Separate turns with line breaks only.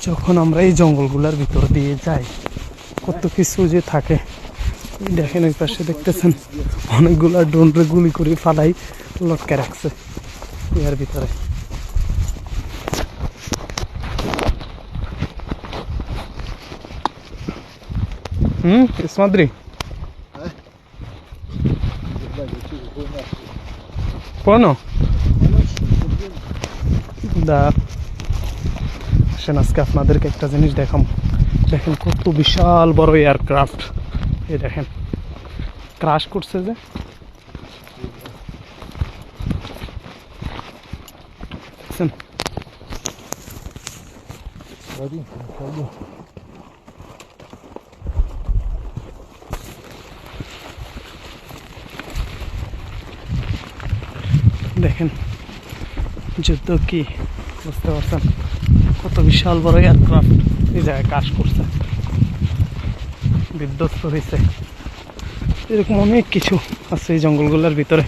যখন আমরা এই জঙ্গলগুলোর ভিতর দিয়ে যাই কত কিছু যে থাকে। দেখেন ওই পাশে দেখতেছেন অনেকগুলা ড্রোনরে গুলি করে ফালাই লটকে রাখছে এর ভিতরে। Смотри. Понял? Да. আসেন আজকে আপনাদেরকে একটা জিনিস দেখাম। দেখেন কত বিশাল বড় এয়ারক্রাফট। এই দেখেন ক্রাশ করছে যে। দেখেন যুদ্ধ কি বুঝতে পারছেন, কত বিশাল বড় এয়ারক্রাফট এই জায়গায় ক্রাশ করছে, বিধ্বস্ত হয়েছে। এরকম অনেক কিছু আছে এই জঙ্গলগুলোর ভিতরে।